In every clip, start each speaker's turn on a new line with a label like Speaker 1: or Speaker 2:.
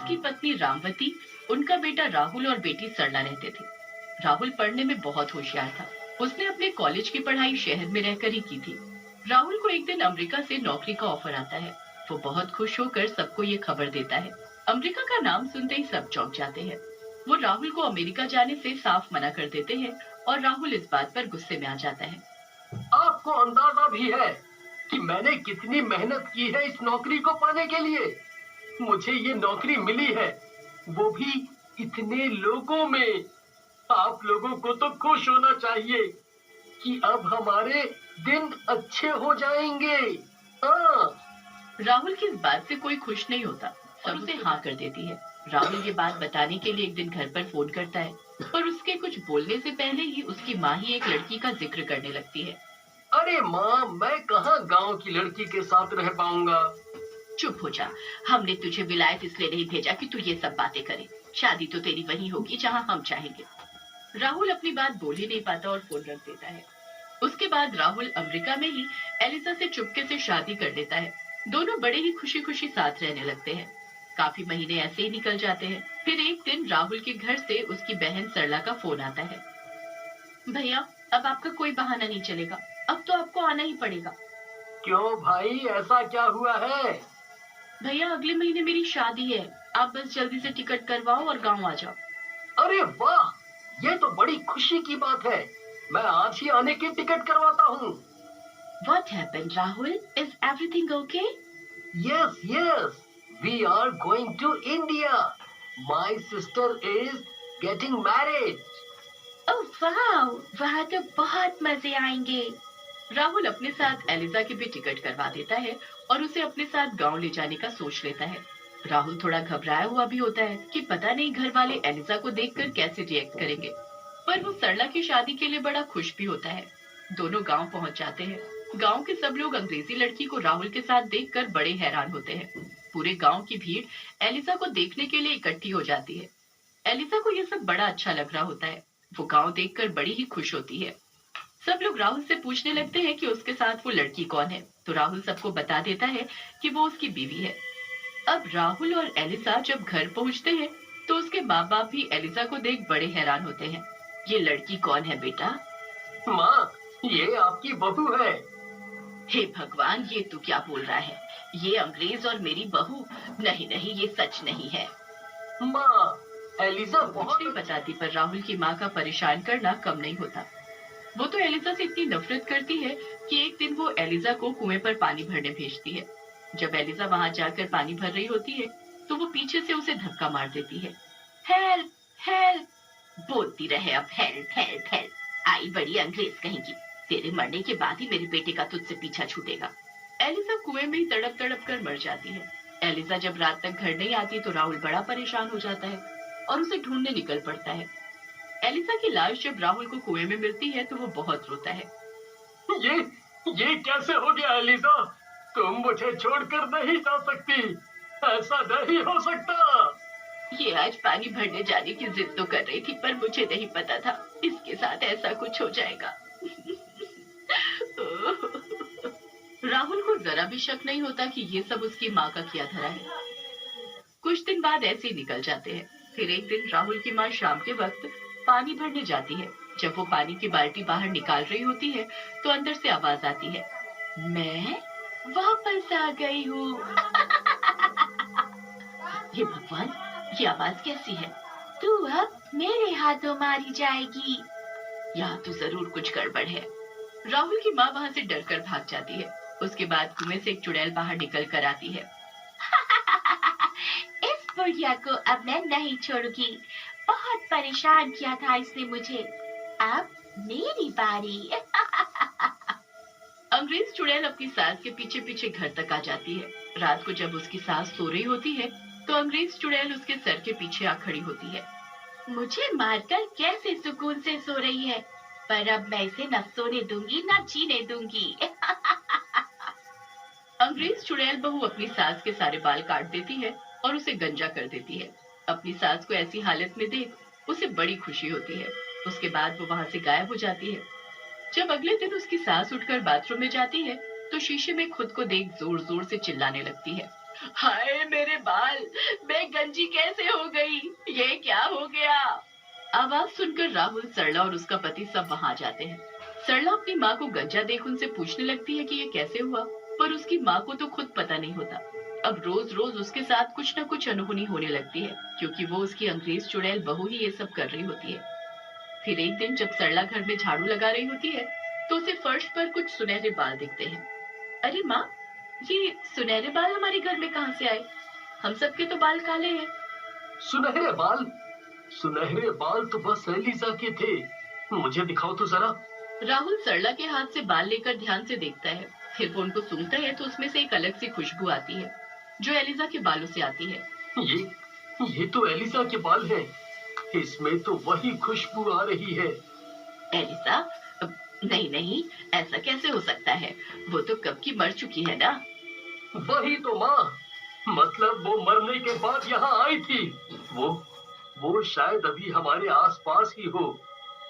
Speaker 1: उसकी पत्नी रामवती, उनका बेटा राहुल और बेटी सरला रहते थे। राहुल पढ़ने में बहुत होशियार था। उसने अपने कॉलेज की पढ़ाई शहर में रहकर ही की थी। राहुल को एक दिन अमेरिका से नौकरी का ऑफर आता है। वो बहुत खुश होकर सबको ये खबर देता है। अमेरिका का नाम सुनते ही सब चौंक जाते हैं। वो राहुल को अमेरिका जाने से साफ मना कर देते हैं और राहुल इस बात पर गुस्से में आ जाता है।
Speaker 2: आपको अंदाजा भी है कि मैंने कितनी मेहनत की है इस नौकरी को पाने के लिए। मुझे ये नौकरी मिली है, वो भी इतने लोगों में। आप लोगों को तो खुश होना चाहिए कि अब हमारे दिन अच्छे हो जाएंगे। हाँ।
Speaker 1: राहुल की इस बात से कोई खुश नहीं होता। सब उसे हाँ कर देती है। राहुल ये बात बताने के लिए एक दिन घर पर फोन करता है, पर उसके कुछ बोलने से पहले ही उसकी माँ ही एक लड़की का जिक्र करने लगती है।
Speaker 2: अरे माँ, मैं कहाँ गांव की लड़की के साथ रह पाऊंगा।
Speaker 1: चुप हो जा। हमने तुझे विलायत इसलिए नहीं भेजा कि तू ये सब बातें करे। शादी तो तेरी वहीं होगी जहाँ हम चाहेंगे। राहुल अपनी बात बोल ही नहीं पाता और फोन रख देता है। उसके बाद राहुल अमेरिका में ही एलिसा से चुपके से शादी कर लेता है। दोनों बड़े ही खुशी खुशी साथ रहने लगते हैं। काफी महीने ऐसे ही निकल जाते हैं। फिर एक दिन राहुल के घर से उसकी बहन सरला का फोन आता है। भैया, अब आपका कोई बहाना नहीं चलेगा। अब तो आपको आना ही पड़ेगा।
Speaker 2: क्यों भाई, ऐसा क्या हुआ है?
Speaker 1: भैया, अगले महीने मेरी शादी है। आप बस जल्दी से टिकट करवाओ और गाँव आ जाओ।
Speaker 2: अरे वाह, ये तो बड़ी खुशी की बात है। मैं आज ही आने की टिकट करवाता हूँ।
Speaker 1: What happened, Rahul? Is everything okay?
Speaker 2: Yes, yes. We are going to India. My sister is getting married.
Speaker 1: Oh wow! वहाँ तो बहुत मजे आएंगे। राहुल अपने साथ एलिजा की भी टिकट करवा देता है और उसे अपने साथ गांव ले जाने का सोच लेता है। राहुल थोड़ा घबराया हुआ भी होता है कि पता नहीं घर वाले एलिजा को देखकर कैसे रिएक्ट करेंगे, पर वो सरला की शादी के लिए बड़ा खुश भी होता है। दोनों गांव पहुंच जाते हैं। गांव के सब लोग अंग्रेजी लड़की को राहुल के साथ देखकर बड़े हैरान होते हैं। पूरे गांव की भीड़ एलिजा को देखने के लिए इकट्ठी हो जाती है। एलिजा को यह सब बड़ा अच्छा लग रहा होता है। वो गांव देखकर बड़ी ही खुश होती है। सब लोग राहुल से पूछने लगते हैं कि उसके साथ वो लड़की कौन है, तो राहुल सबको बता देता है कि वो उसकी बीवी है। अब राहुल और एलिजा जब घर पहुंचते हैं तो उसके माँ बाप भी एलिजा को देख बड़े हैरान होते हैं। ये लड़की कौन है बेटा?
Speaker 2: माँ, ये आपकी बहू है।
Speaker 1: हे भगवान, ये तू क्या बोल रहा है? ये अंग्रेज और मेरी बहू? नहीं नहीं, ये सच नहीं है।
Speaker 2: माँ, एलिजा
Speaker 1: कुछ नहीं बताती, पर राहुल की माँ का परेशान करना कम नहीं होता। वो तो एलिजा से इतनी नफरत करती है कि एक दिन वो एलिजा को कुएं पर पानी भरने भेजती है। जब एलिजा वहां जाकर पानी भर रही होती है तो वो पीछे से उसे धक्का मार देती है। हेल्प हेल्प बोलती रहे अब, हेल्प हेल्प हेल्प। आई बड़ी अंग्रेज कहेंगी। तेरे मरने के बाद ही मेरे बेटे का तुझसे पीछा छूटेगा। एलिजा कुएं में ही तड़प तड़प कर मर जाती है। एलिजा जब रात तक घर नहीं आती तो राहुल बड़ा परेशान हो जाता है और उसे ढूंढने निकल पड़ता है। एलिसा की लाश जब राहुल को कुएं में मिलती है तो वो बहुत रोता है।
Speaker 2: ये कैसे हो गया एलिजा? तुम मुझे छोड़कर नहीं जा सकती। ऐसा नहीं हो सकता।
Speaker 1: ये आज पानी भरने जाने की जिद तो कर रही थी, पर मुझे नहीं पता था इसके साथ ऐसा कुछ हो जाएगा। राहुल को जरा भी शक नहीं होता कि ये सब उसकी माँ का किया धरा है। कुछ दिन बाद ऐसे ही निकल जाते हैं। फिर एक दिन राहुल की माँ शाम के वक्त पानी भरने जाती है। जब वो पानी की बाल्टी बाहर निकाल रही होती है तो अंदर से आवाज आती है, मैं वापस आ गई हूँ। हे भगवान, ये आवाज कैसी है? तू अब मेरे हाथों मारी जाएगी। यहाँ तो जरूर कुछ गड़बड़ है। राहुल की माँ वहाँ से डरकर भाग जाती है। उसके बाद कुएं से एक चुड़ैल बाहर निकल कर आती है। इस बुढ़िया को अब मैं नहीं छोड़ूंगी। बहुत परेशान किया था इसने मुझे। अब मेरी बारी। अंग्रेज चुड़ैल अपनी सास के पीछे पीछे घर तक आ जाती है। रात को जब उसकी सास सो रही होती है तो अंग्रेज चुड़ैल उसके सर के पीछे आ खड़ी होती है। मुझे मारकर कैसे सुकून से सो रही है, पर अब मैं इसे न सोने दूंगी न जीने दूंगी। अंग्रेज चुड़ैल बहू अपनी सास के सारे बाल काट देती है और उसे गंजा कर देती है। अपनी सास को ऐसी हालत में देख उसे बड़ी खुशी होती है। उसके बाद वो वहां से गायब हो जाती है। जब अगले दिन उसकी सास उठकर बाथरूम में जाती है तो शीशे में खुद को देख जोर जोर से चिल्लाने लगती है। हाय मेरे बाल, मैं गंजी कैसे हो गई? ये क्या हो गया? आवाज सुनकर राहुल, सरला और उसका पति सब वहां जाते हैं। सरला अपनी माँ को गंजा देख उनसे पूछने लगती है कि ये कैसे हुआ, पर उसकी माँ को तो खुद पता नहीं होता। अब रोज रोज उसके साथ कुछ न कुछ अनहोनी होने लगती है, क्योंकि वो उसकी अंग्रेज चुड़ैल बहू ही ये सब कर रही होती है। फिर एक दिन जब सरला घर में झाड़ू लगा रही होती है, तो उसे फर्श पर कुछ सुनहरे बाल दिखते हैं। अरे माँ, ये सुनहरे बाल हमारे घर में कहाँ से आए? हम सबके तो बाल काले हैं।
Speaker 2: सुनहरे बाल? सुनहरे बाल तो बस एलिसा के थे। मुझे दिखाओ तो जरा।
Speaker 1: राहुल सरला के हाथ से बाल लेकर ध्यान से देखता है। फिर वो उनको सूंघता है तो उसमें से एक अलग सी खुशबू आती है, जो एलिजा के बालों से आती है।
Speaker 2: ये तो एलिसा के बाल हैं। इसमें तो वही खुशबू आ रही है।
Speaker 1: एलिसा? नहीं नहीं, ऐसा कैसे हो सकता है? वो तो कब की मर चुकी है ना।
Speaker 2: वही तो माँ, मतलब वो मरने के बाद यहाँ आई थी। वो शायद अभी हमारे आसपास ही हो।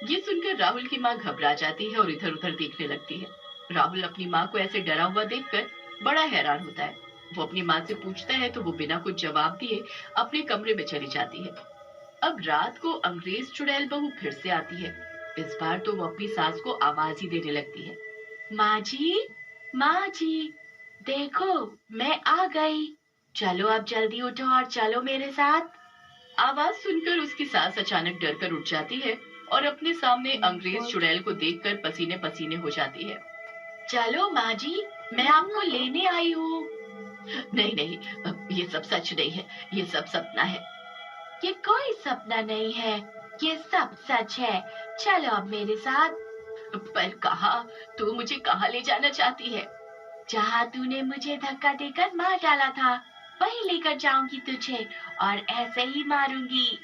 Speaker 1: ये सुनकर राहुल की माँ घबरा जाती है और इधर उधर देखने लगती है। राहुल अपनी माँ को ऐसे डरा हुआ देखकर बड़ा हैरान होता है। वो अपनी माँ से पूछता है तो वो बिना कुछ जवाब दिए अपने कमरे में चली जाती है। अब रात को अंग्रेज चुड़ैल बहू फिर से आती है। इस बार तो वो अपनी सास को आवाज ही देने लगती है। माँ जी, देखो मैं आ गई। चलो अब जल्दी उठो और चलो मेरे साथ। आवाज सुनकर उसकी सास अचानक डर कर उठ जाती है और अपने सामने अंग्रेज चुड़ैल को देखकर पसीने पसीने हो जाती है। चलो माँ जी, मैं आपको लेने आई हूँ। नहीं नहीं, ये सब सच नहीं है, ये सब सपना है। ये कोई सपना नहीं है, ये सब सच है। चलो अब मेरे साथ। पर कहाँ? तू मुझे कहाँ ले जाना चाहती है? जहाँ तूने मुझे धक्का देकर मार डाला था, वहीं लेकर जाऊंगी तुझे और ऐसे ही मारूंगी।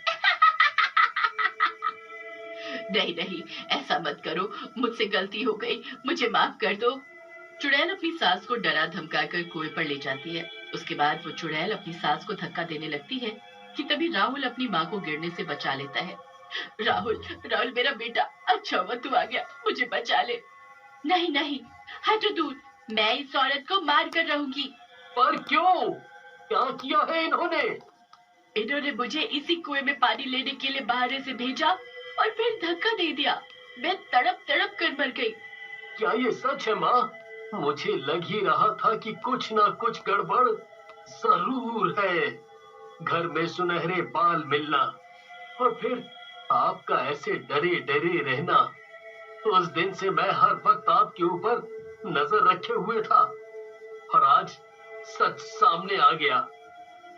Speaker 1: नहीं नहीं, ऐसा मत करो, मुझसे गलती हो गई, मुझे माफ कर दो। चुड़ैल अपनी सास को डरा धमकाकर कुएं पर ले जाती है। उसके बाद वो चुड़ैल अपनी सास को धक्का देने लगती है कि तभी राहुल अपनी माँ को गिरने से बचा लेता है। राहुल, राहुल मेरा बेटा, अच्छा हुआ तू आ गया, मुझे बचा ले। नहीं नहीं, हटो दूर, मैं इस औरत को मार कर रहूंगी।
Speaker 2: पर क्यों? क्या किया है इन्होंने?
Speaker 1: इन्होंने मुझे इसी कुएं में पानी लेने के लिए बाहर से भेजा और फिर धक्का दे दिया। मैं तड़प तड़प कर मर गई।
Speaker 2: क्या ये सच है माँ? मुझे लग ही रहा था कि कुछ ना कुछ गड़बड़ जरूर है। घर में सुनहरे बाल मिलना और फिर आपका ऐसे डरे डरे रहना। उस दिन से मैं हर वक्त आपके ऊपर नजर रखे हुए था और आज सच सामने आ गया।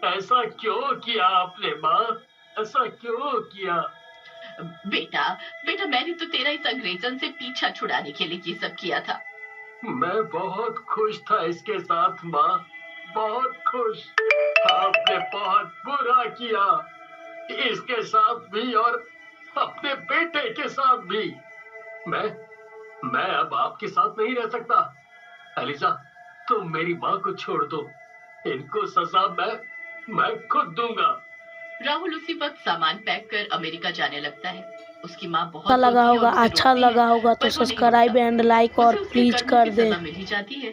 Speaker 2: ऐसा क्यों किया आपने माँ? ऐसा क्यों किया?
Speaker 1: बेटा बेटा, मैंने तो तेरा इस अंग्रेजन से पीछा छुड़ाने के लिए ये सब किया था।
Speaker 2: मैं बहुत खुश था इसके साथ माँ, बहुत खुश। आपने बहुत बुरा किया, इसके साथ भी और अपने बेटे के साथ भी। मैं अब आपके साथ नहीं रह सकता। एलिजा, तुम मेरी माँ को छोड़ दो। इनको सजा मैं खुद दूंगा।
Speaker 1: राहुल उसी वक्त सामान पैक कर अमेरिका जाने लगता है। उसकी माँ
Speaker 3: अच्छा
Speaker 1: बहुत
Speaker 3: लगा
Speaker 1: रोती है और
Speaker 3: होगा
Speaker 1: उसे
Speaker 3: अच्छा
Speaker 1: रोकती है,
Speaker 3: लगा होगा तो
Speaker 1: पर वो नहीं
Speaker 3: सब्सक्राइब
Speaker 1: रुकता।
Speaker 3: एंड लाइक
Speaker 1: उसे
Speaker 3: और
Speaker 1: उसके
Speaker 3: प्लीज
Speaker 1: कर्मों
Speaker 3: कर
Speaker 1: की
Speaker 3: दे।
Speaker 1: सजा मिल ही जाती है।